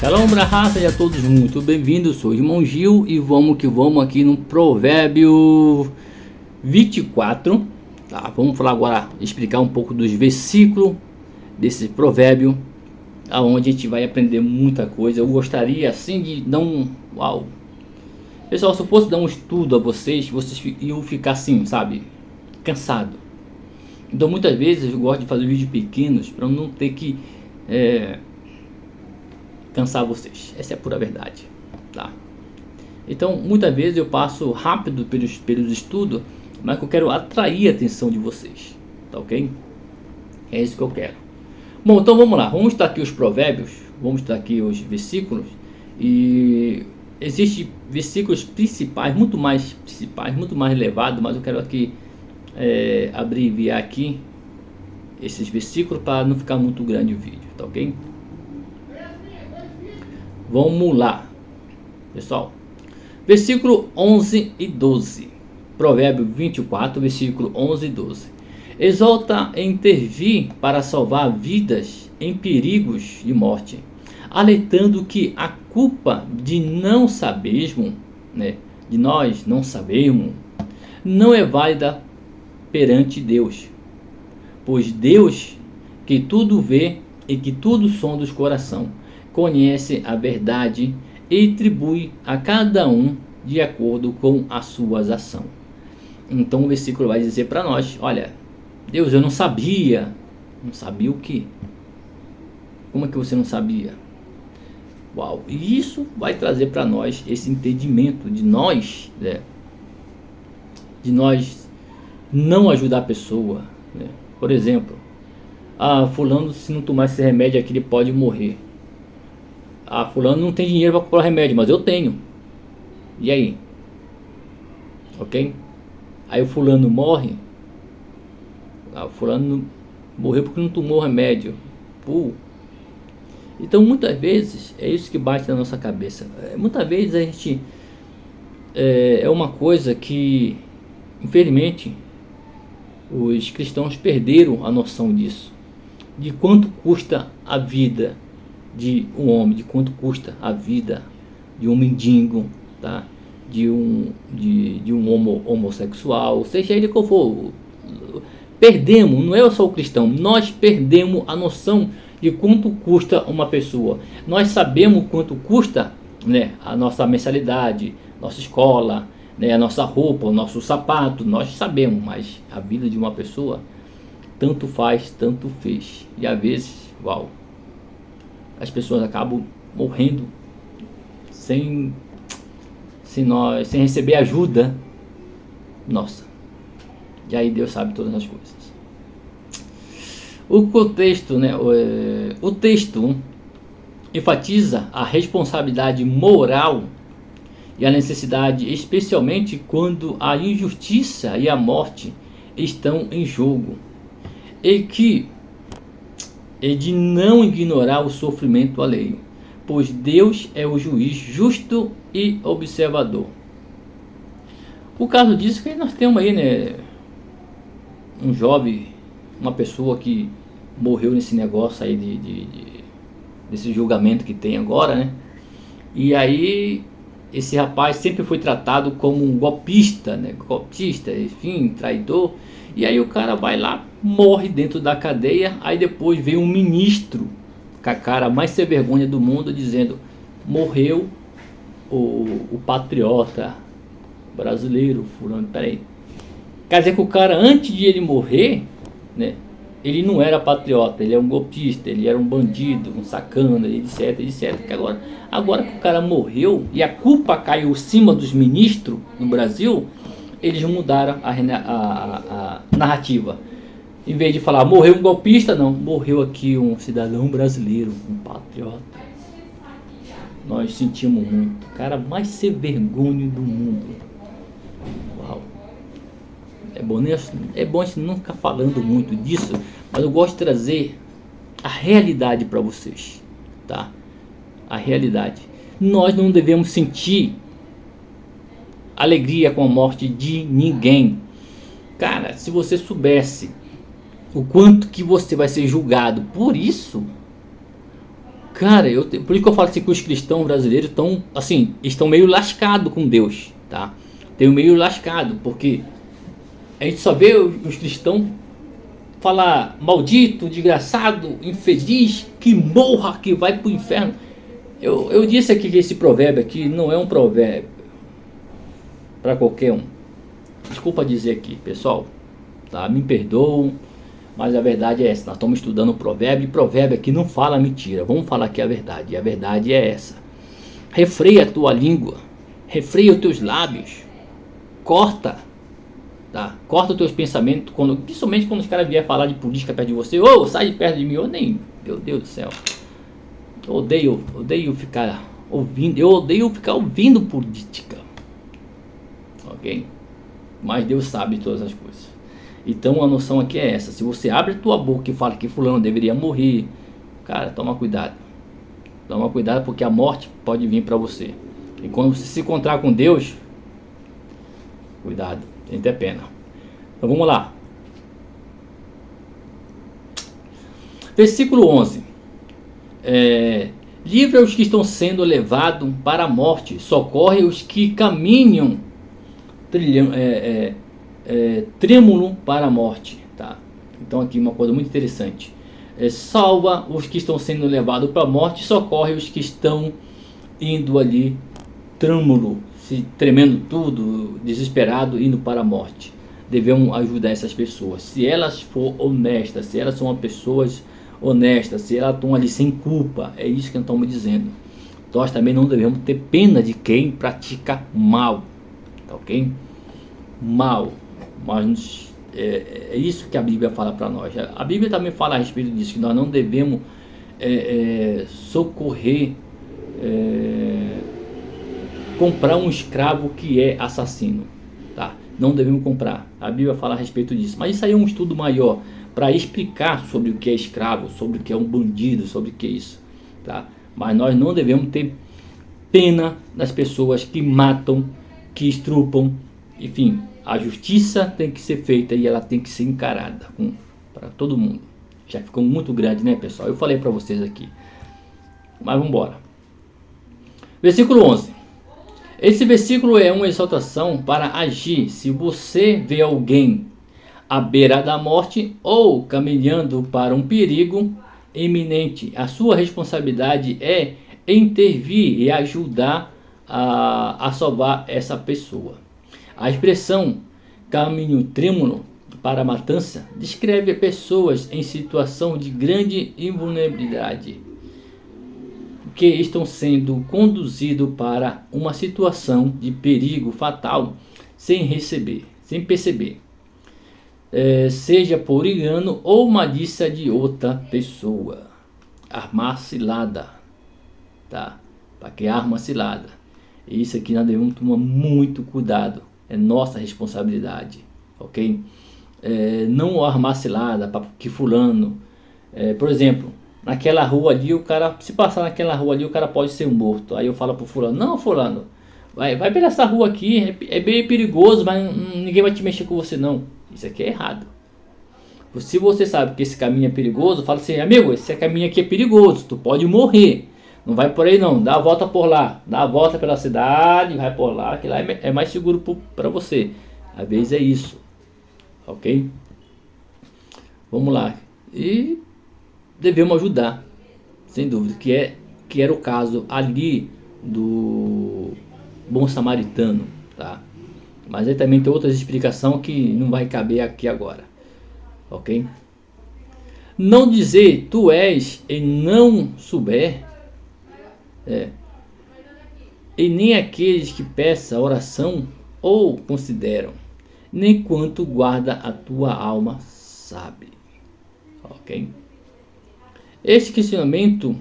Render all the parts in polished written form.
Shalom Brahá, sejam todos muito bem-vindos, sou o irmão Gil e vamos que vamos aqui no Provérbio 24, tá? Vamos falar agora, explicar um pouco dos versículos desse provérbio, aonde a gente vai aprender muita coisa. Eu gostaria assim de dar uau! Pessoal, se eu fosse dar um estudo a vocês iam ficar assim, sabe, cansado. Então muitas vezes eu gosto de fazer vídeos pequenos para não ter que cansar vocês. Essa é a pura verdade, tá? Então muitas vezes eu passo rápido pelos estudos, mas eu quero atrair a atenção de vocês, tá ok? É isso que eu quero. Bom, então vamos lá, vamos estar aqui os provérbios, vamos estar aqui os versículos, e existem versículos principais, muito mais elevados, mas eu quero aqui abreviar aqui esses versículos para não ficar muito grande o vídeo, tá ok? Vamos lá, pessoal. Versículo 11 e 12. Provérbio 24, versículo 11 e 12. Exalta em intervir para salvar vidas em perigos de morte, alertando que a culpa de não sabermos, de nós não sabermos, não é válida perante Deus. Pois Deus, que tudo vê e que tudo sonda os corações, conhece a verdade e tribui a cada um de acordo com as suas ações. Então o versículo vai dizer para nós, olha, Deus, eu não sabia. Não sabia o quê? Como é que você não sabia? Uau! E isso vai trazer para nós esse entendimento de nós, de nós não ajudar a pessoa, Por exemplo, fulano, se não tomar esse remédio aqui ele pode morrer. Fulano não tem dinheiro para comprar remédio, mas eu tenho. E aí? Ok? Aí o fulano morre. O fulano morreu porque não tomou remédio. Então muitas vezes é isso que bate na nossa cabeça. Muitas vezes a gente é uma coisa que, infelizmente, os cristãos perderam a noção disso. De quanto custa a vida de um homem, de quanto custa a vida de um mendigo, tá? de um homossexual, seja ele qual for. Perdemos, não é só o cristão, nós perdemos a noção de quanto custa uma pessoa. Nós sabemos quanto custa, a nossa mensalidade, nossa escola, a nossa roupa, o nosso sapato, nós sabemos, mas a vida de uma pessoa tanto faz, tanto fez. E às vezes, as pessoas acabam morrendo sem receber ajuda nossa. E aí Deus sabe todas as coisas. O contexto, o texto enfatiza a responsabilidade moral e a necessidade, especialmente quando a injustiça e a morte estão em jogo, e de não ignorar o sofrimento alheio, pois Deus é o juiz justo e observador. O caso disso que nós temos aí, um jovem, uma pessoa que morreu nesse negócio aí desse julgamento que tem agora, E aí esse rapaz sempre foi tratado como um golpista, enfim, traidor. E aí o cara vai lá, morre dentro da cadeia. Aí depois vem um ministro com a cara mais sem vergonha do mundo dizendo: morreu o patriota brasileiro fulano. Peraí, quer dizer que o cara, antes de ele morrer, ele não era patriota, ele é um golpista, ele era um bandido, um sacana, etc, etc. Que agora que o cara morreu e a culpa caiu em cima dos ministros no Brasil, eles mudaram a narrativa. Em vez de falar morreu um golpista, não, morreu aqui um cidadão brasileiro, um patriota. Nós sentimos muito. O cara mais sem vergonha do mundo. Uau. É bom a gente não ficar falando muito disso, mas eu gosto de trazer a realidade para vocês, tá? A realidade. Nós não devemos sentir alegria com a morte de ninguém. Cara, se você soubesse o quanto que você vai ser julgado por isso, Cara, por isso que eu falo assim que os cristãos brasileiros estão assim, estão meio lascados com Deus, tá? Tem meio lascado, porque a gente só vê os cristãos falar maldito, desgraçado, infeliz, que morra, que vai pro inferno. Eu disse aqui que esse provérbio aqui não é um provérbio para qualquer um. Desculpa dizer aqui, pessoal, tá? Me perdoam, mas a verdade é essa. Nós estamos estudando o provérbio, e provérbio aqui não fala mentira. Vamos falar aqui a verdade, e a verdade é essa. Refreia a tua língua, refreia os teus lábios, corta, tá? Corta os teus pensamentos, principalmente quando os caras vierem falar de política perto de você. Ô, sai de perto de mim, meu Deus do céu. Eu odeio ficar ouvindo política, ok? Mas Deus sabe todas as coisas. Então a noção aqui é essa: se você abre a tua boca e fala que fulano deveria morrer, cara, toma cuidado, porque a morte pode vir para você. E quando você se encontrar com Deus, cuidado, tem até pena. Então vamos lá. Versículo 11. Livra os que estão sendo levados para a morte, socorre os que caminham trêmulo para a morte, tá? Então aqui uma coisa muito interessante: salva os que estão sendo levados para a morte, socorre os que estão indo ali trêmulo, se tremendo tudo, desesperado, indo para a morte. Devemos ajudar essas pessoas, se elas for honestas, se elas são pessoas honestas, se elas estão ali sem culpa. É isso que nós estamos dizendo. Nós também não devemos ter pena de quem pratica mal, tá ok? Mal, mas é isso que a Bíblia fala para nós. A Bíblia também fala a respeito disso, que nós não devemos socorrer, comprar um escravo que é assassino, tá? Não devemos comprar. A Bíblia fala a respeito disso, mas isso aí é um estudo maior para explicar sobre o que é escravo, sobre o que é um bandido, sobre o que é isso, tá? Mas nós não devemos ter pena das pessoas que matam, que estrupam. Enfim, a justiça tem que ser feita e ela tem que ser encarada para todo mundo. Já ficou muito grande, né, pessoal? Eu falei para vocês aqui, mas vamos embora. Versículo 11. Esse versículo é uma exortação para agir. Se você vê alguém à beira da morte ou caminhando para um perigo iminente, a sua responsabilidade é intervir e ajudar a salvar essa pessoa. A expressão caminho trêmulo para a matança descreve pessoas em situação de grande invulnerabilidade que estão sendo conduzidos para uma situação de perigo fatal sem perceber. Seja por engano ou malícia de outra pessoa. Armar cilada, tá? Para que arma cilada? Isso aqui nós devemos tomar muito cuidado. É nossa responsabilidade, ok? Não armar cilada para que fulano, por exemplo, naquela rua ali, se passar naquela rua ali, o cara pode ser morto. Aí eu falo pro fulano: não, fulano, vai pela essa rua aqui, é bem perigoso, mas ninguém vai te mexer com você não. Isso aqui é errado. Se você sabe que esse caminho é perigoso, fala assim: amigo, esse caminho aqui é perigoso, tu pode morrer, não vai por aí não, dá a volta por lá, dá a volta pela cidade, vai por lá, que lá é mais seguro para você. Às vezes é isso, ok? Vamos lá. E devemos ajudar, sem dúvida, que era o caso ali do bom samaritano, tá? Mas aí também tem outras explicações que não vai caber aqui agora, ok? Não dizer tu és e não souber, e nem aqueles que peçam oração ou consideram, nem quanto guarda a tua alma sabe, ok? Este questionamento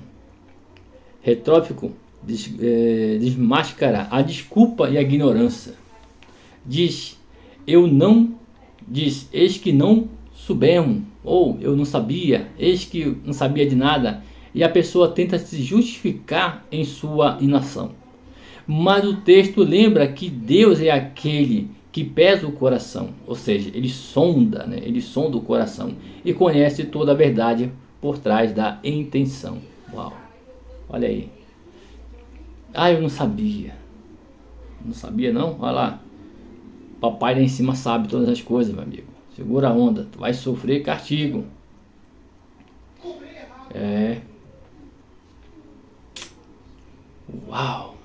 retrófico desmascara a desculpa e a ignorância. Diz, eis que não soubemos, ou eu não sabia, eis que não sabia de nada, e a pessoa tenta se justificar em sua inação. Mas o texto lembra que Deus é aquele que pesa o coração, ou seja, ele sonda, né? Ele sonda o coração e conhece toda a verdade por trás da intenção. Uau! Olha aí. Ah, eu não sabia. Não sabia não? Olha lá. Papai lá em cima sabe todas as coisas, meu amigo. Segura a onda. Tu vai sofrer castigo. É. Uau.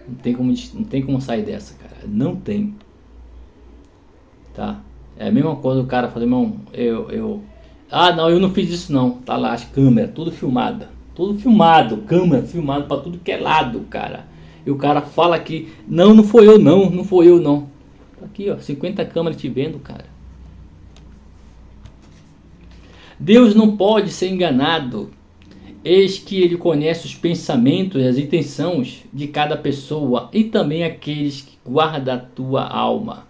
Não tem como sair dessa, cara. Não tem. Tá? É a mesma coisa o cara fazer, irmão, ah, não, eu não fiz isso não. Tá lá as câmeras, tudo filmado. Tudo filmado, câmera filmado pra tudo que é lado, cara. E o cara fala que, não foi eu não, não foi eu não. Aqui, ó, 50 câmeras te vendo, cara. Deus não pode ser enganado. Eis que ele conhece os pensamentos e as intenções de cada pessoa e também aqueles que guardam a tua alma.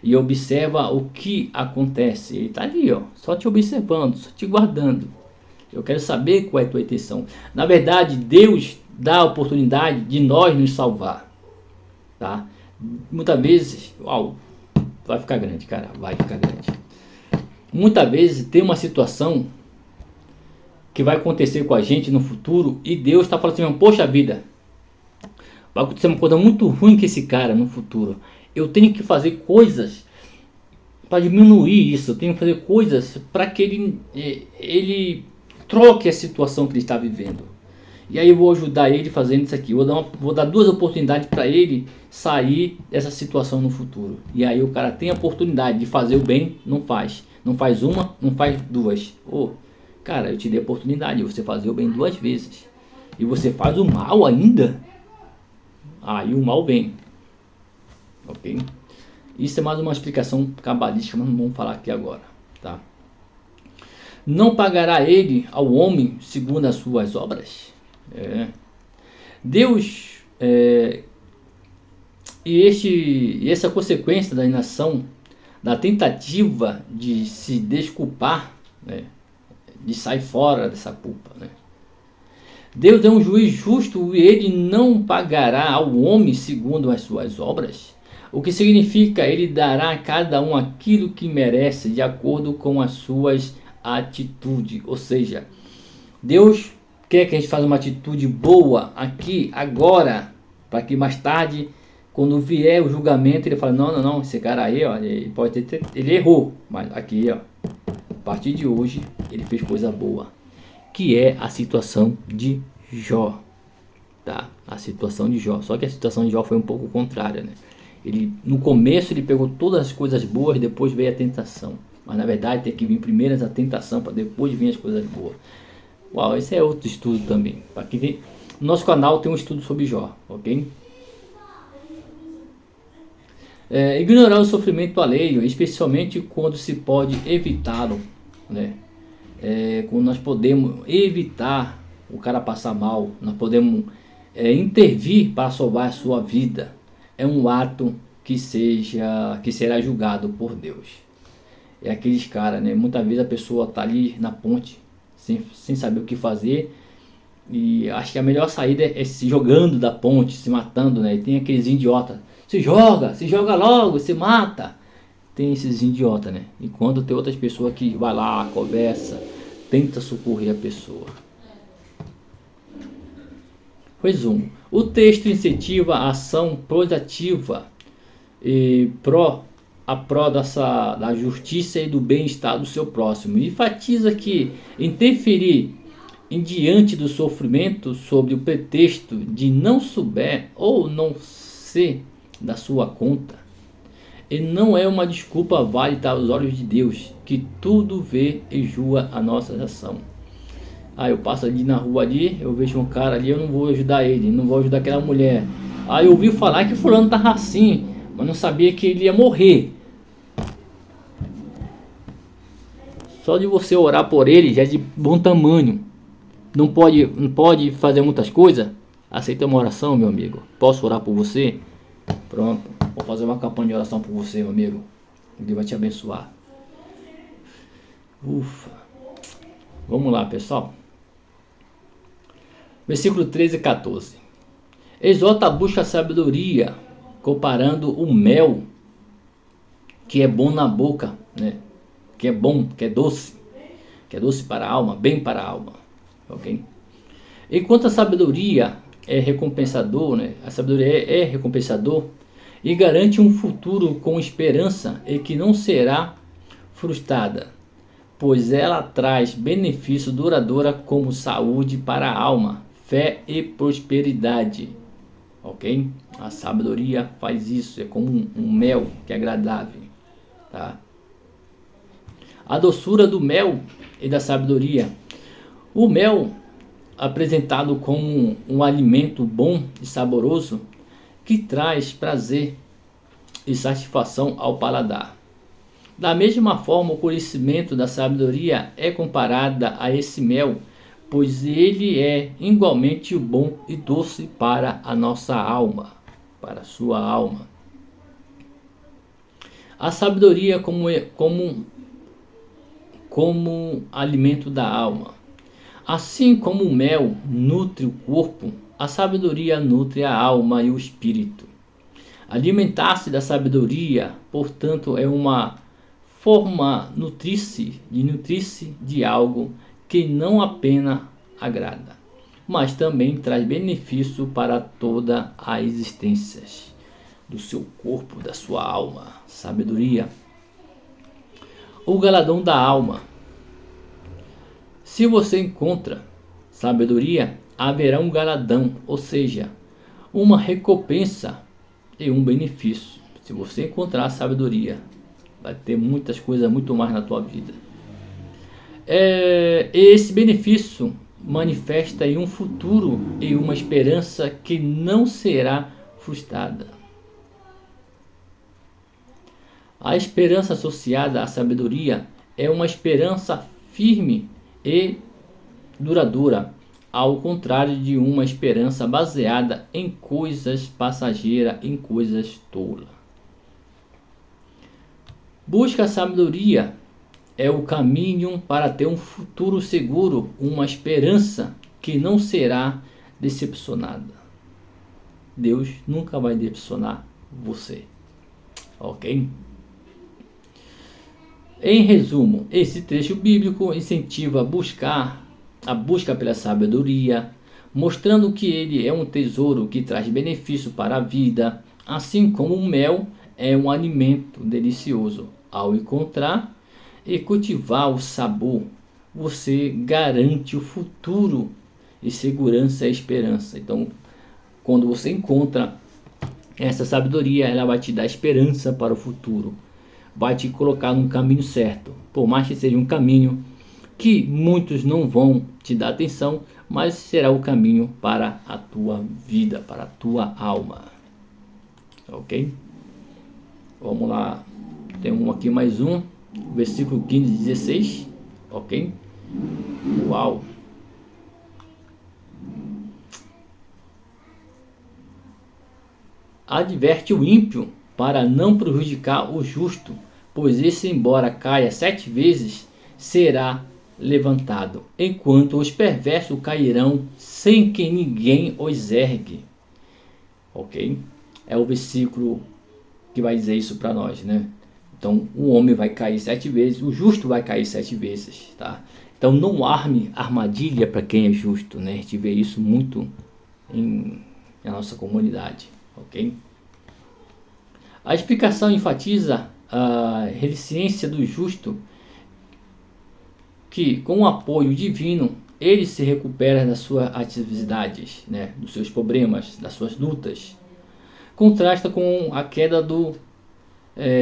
E observa o que acontece. Ele está ali, ó, só te observando, só te guardando. Eu quero saber qual é a tua intenção. Na verdade, Deus dá a oportunidade de nós nos salvar. Tá? Muitas vezes, uau, vai ficar grande, cara, vai ficar grande. Muitas vezes tem uma situação que vai acontecer com a gente no futuro e Deus está falando assim, poxa vida, vai acontecer uma coisa muito ruim com esse cara no futuro. Eu tenho que fazer coisas para diminuir isso. Eu tenho que fazer coisas para que ele troque a situação que ele está vivendo. E aí eu vou ajudar ele fazendo isso aqui. Vou dar 2 oportunidades para ele sair dessa situação no futuro. E aí o cara tem a oportunidade de fazer o bem, não faz. Não faz uma, não faz 2. Cara, eu te dei a oportunidade de você fazer o bem 2 vezes. E você faz o mal ainda. Aí o mal vem. Ok? Isso é mais uma explicação cabalística, mas não vamos falar aqui agora, tá? Não pagará ele ao homem segundo as suas obras? Deus, e essa consequência da inação, da tentativa de se desculpar, né, de sair fora dessa culpa, né? Deus é um juiz justo e ele não pagará ao homem segundo as suas obras. O que significa ele dará a cada um aquilo que merece de acordo com as suas atitudes. Ou seja, Deus quer que a gente faça uma atitude boa aqui, agora, para que mais tarde, quando vier o julgamento, ele fale, não, esse cara aí, ó, ele pode ter, ele errou, mas aqui, ó, a partir de hoje, ele fez coisa boa, que é a situação de Jó, tá? A situação de Jó, só que a situação de Jó foi um pouco contrária, né? No começo ele pegou todas as coisas boas, depois veio a tentação. Mas na verdade tem que vir primeiro a tentação para depois vir as coisas boas. Uau, esse é outro estudo também. No nosso canal tem um estudo sobre Jó, ok? Ignorar o sofrimento alheio, especialmente quando se pode evitá-lo, né? Quando nós podemos evitar o cara passar mal, nós podemos intervir para salvar a sua vida. É um ato que será julgado por Deus. É aqueles caras, né? Muitas vezes a pessoa está ali na ponte, sem saber o que fazer, e acho que a melhor saída é se jogando da ponte, se matando, né? E tem aqueles idiotas, se joga logo, se mata. Tem esses idiotas, né? Enquanto tem outras pessoas que vai lá, conversa, tenta socorrer a pessoa. Resumo. O texto incentiva a ação proativa e a pró da justiça e do bem-estar do seu próximo. E enfatiza que interferir em diante do sofrimento sob o pretexto de não souber ou não ser da sua conta, e não é uma desculpa válida aos olhos de Deus, que tudo vê e julga a nossa ação. Eu passo ali na rua ali, eu vejo um cara ali, eu não vou ajudar ele, não vou ajudar aquela mulher. Eu ouvi falar que fulano tava assim, mas não sabia que ele ia morrer. Só de você orar por ele já é de bom tamanho. Não pode fazer muitas coisas? Aceita uma oração, meu amigo. Posso orar por você? Pronto, vou fazer uma campanha de oração por você, meu amigo. Deus vai te abençoar. Ufa. Vamos lá, pessoal. Versículo 13 e 14. Exorta a busca a sabedoria, comparando o mel, que é bom na boca, né? Que é bom, que é doce, que é doce para a alma, bem para a alma. Ok? Enquanto a sabedoria é recompensador, né? A sabedoria é recompensador e garante um futuro com esperança e que não será frustrada, pois ela traz benefício duradouro como saúde para a alma, fé e prosperidade. Ok? A sabedoria faz isso, é como um mel que é agradável. Tá? A doçura do mel e da sabedoria. O mel, apresentado como um alimento bom e saboroso, que traz prazer e satisfação ao paladar. Da mesma forma, o conhecimento da sabedoria é comparada a esse mel, pois ele é igualmente bom e doce para a nossa alma, para a sua alma. A sabedoria como alimento da alma. Assim como o mel nutre o corpo, a sabedoria nutre a alma e o espírito. Alimentar-se da sabedoria, portanto, é uma forma nutrir-se de algo que não apenas agrada, mas também traz benefício para toda a existência do seu corpo, da sua alma. Sabedoria. O galardão da alma. Se você encontra sabedoria, haverá um galardão, ou seja, uma recompensa e um benefício. Se você encontrar sabedoria, vai ter muitas coisas, muito mais na tua vida. Esse benefício manifesta em um futuro e uma esperança que não será frustrada. A esperança associada à sabedoria é uma esperança firme e duradoura, ao contrário de uma esperança baseada em coisas passageiras, em coisas tolas. Busca a sabedoria é o caminho para ter um futuro seguro, uma esperança que não será decepcionada. Deus nunca vai decepcionar você. Ok? Em resumo, esse trecho bíblico incentiva a busca pela sabedoria, mostrando que ele é um tesouro que traz benefício para a vida, assim como o mel é um alimento delicioso. Ao encontrar e cultivar o sabor, você garante o futuro e segurança e esperança. Então, quando você encontra essa sabedoria, ela vai te dar esperança para o futuro. Vai te colocar no caminho certo, por mais que seja um caminho que muitos não vão te dar atenção, mas será o caminho para a tua vida, para a tua alma. Ok? Vamos lá, tem aqui mais um, versículo 15 e 16, ok? Uau! Adverte o ímpio para não prejudicar o justo, pois esse, embora caia 7 vezes, será levantado, enquanto os perversos cairão sem que ninguém os ergue. Ok? É o versículo que vai dizer isso para nós, né? Então, o homem vai cair 7 vezes, o justo vai cair 7 vezes, tá? Então, não arme armadilha para quem é justo, né? A gente vê isso muito na nossa comunidade, ok? A explicação enfatiza a resiliência do justo, que com o apoio divino ele se recupera das suas atividades, né, dos seus problemas, das suas lutas. Contrasta com a queda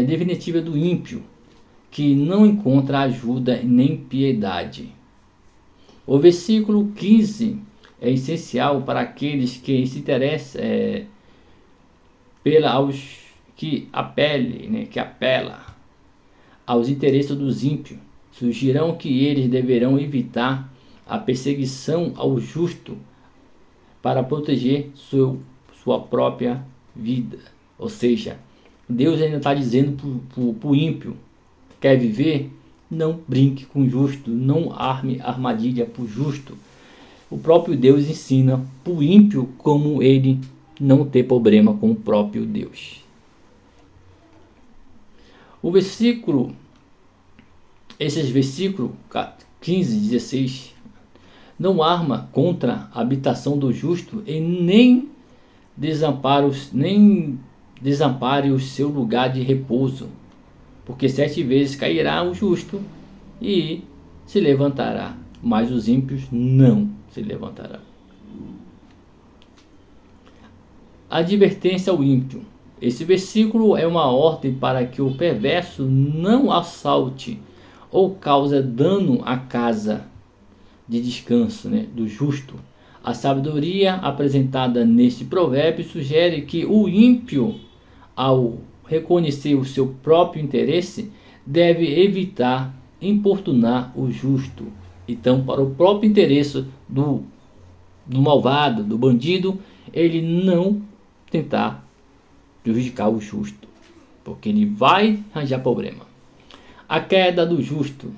definitiva do ímpio, que não encontra ajuda nem piedade. O versículo 15 é essencial para aqueles que se interessam aos que apela aos interesses dos ímpios. Sugerirão que eles deverão evitar a perseguição ao justo para proteger sua própria vida. Ou seja, Deus ainda está dizendo para o ímpio: quer viver? Não brinque com o justo, não arme armadilha para o justo. O próprio Deus ensina para o ímpio como ele não ter problema com o próprio Deus. Esses versículos 15:16. Não arma contra a habitação do justo e nem desampare o seu lugar de repouso, porque 7 vezes cairá o justo e se levantará, mas os ímpios não se levantarão. Advertência ao ímpio. Esse versículo é uma ordem para que o perverso não assalte ou cause dano à casa de descanso, do justo. A sabedoria apresentada neste provérbio sugere que o ímpio, ao reconhecer o seu próprio interesse, deve evitar importunar o justo. Então, para o próprio interesse do malvado, do bandido, ele não tentar prejudicar o justo, porque ele vai arranjar problema. A queda do justo.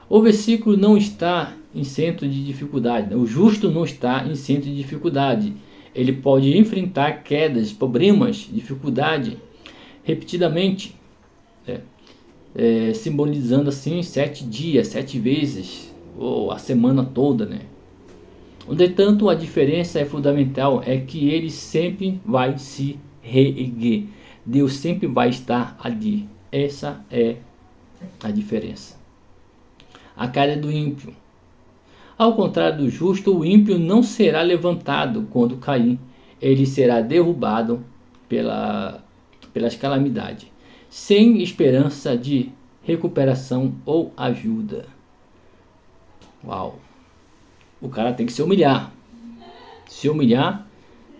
O versículo não está em centro de dificuldade. O justo não está em centro de dificuldade. Ele pode enfrentar quedas, problemas, dificuldade repetidamente, simbolizando assim 7 dias, 7 vezes, ou a semana toda, Entretanto, a diferença é fundamental, é que ele sempre vai se reerguer. Deus sempre vai estar ali. Essa é a diferença. A queda do ímpio. Ao contrário do justo, o ímpio não será levantado quando cair. Ele será derrubado pelas calamidades, sem esperança de recuperação ou ajuda. Uau! O cara tem que se humilhar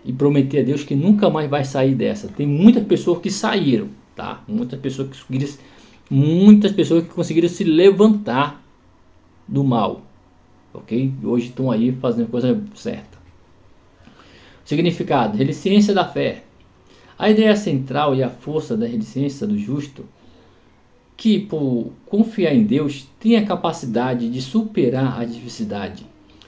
e prometer a Deus que nunca mais vai sair dessa. Tem muitas pessoas que saíram, tá? Muitas pessoas que conseguiram se levantar do mal, ok? Hoje estão aí fazendo a coisa certa. Significado: resiliência da fé. A ideia central e a força da resiliência do justo, que por confiar em Deus tem a capacidade de superar a adversidade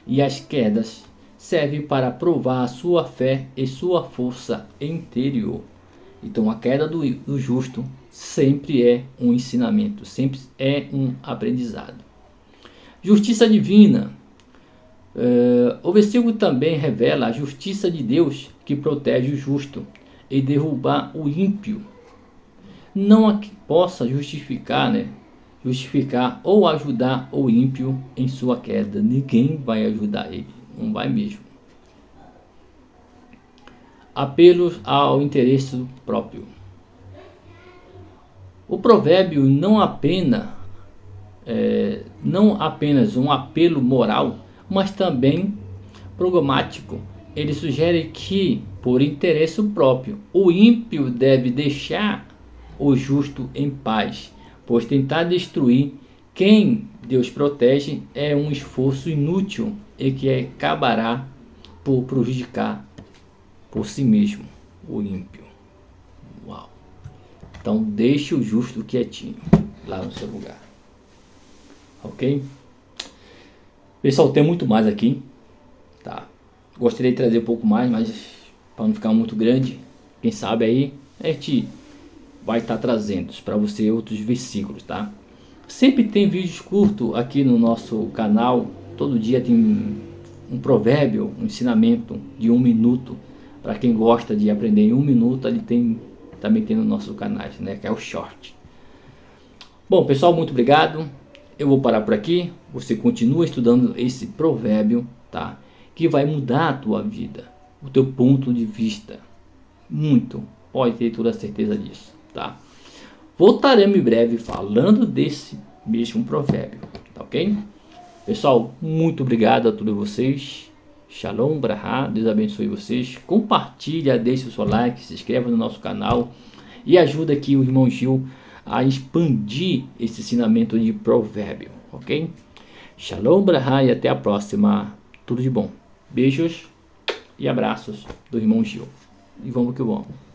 e as quedas, serve para provar a sua fé e sua força interior. Então a queda do justo sempre é um ensinamento, sempre é um aprendizado. Justiça divina. O versículo também revela a justiça de Deus que protege o justo e derrubar o ímpio. Não há que possa justificar ou ajudar o ímpio em sua queda. Ninguém vai ajudar ele, não vai mesmo. Apelos ao interesse próprio. O provérbio não apenas um apelo moral, mas também programático. Ele sugere que, por interesse próprio, o ímpio deve deixar o justo em paz, pois tentar destruir quem Deus protege é um esforço inútil e que acabará por prejudicar por si mesmo o ímpio. Uau! Então deixe o justo quietinho lá no seu lugar. Ok? Pessoal, tem muito mais aqui, tá? Gostaria de trazer um pouco mais, mas para não ficar muito grande, quem sabe aí a gente vai estar trazendo para você outros versículos, tá? Sempre tem vídeos curtos aqui no nosso canal. Todo dia tem um provérbio, um ensinamento de 1 minuto. Para quem gosta de aprender em 1 minuto, ele também tem no nosso canal, que é o short. Bom, pessoal, muito obrigado. Eu vou parar por aqui. Você continua estudando esse provérbio, tá? Que vai mudar a tua vida, o teu ponto de vista. Muito. Pode ter toda a certeza disso, tá? Voltaremos em breve falando desse mesmo provérbio, tá ok? Pessoal, muito obrigado a todos vocês. Shalom, Brahá, Deus abençoe vocês. Compartilha, deixe o seu like, se inscreva no nosso canal e ajuda aqui o irmão Gil a expandir esse ensinamento de provérbio, ok? Shalom, Brahá, e até a próxima. Tudo de bom. Beijos e abraços do irmão Gil. E vamos que vamos.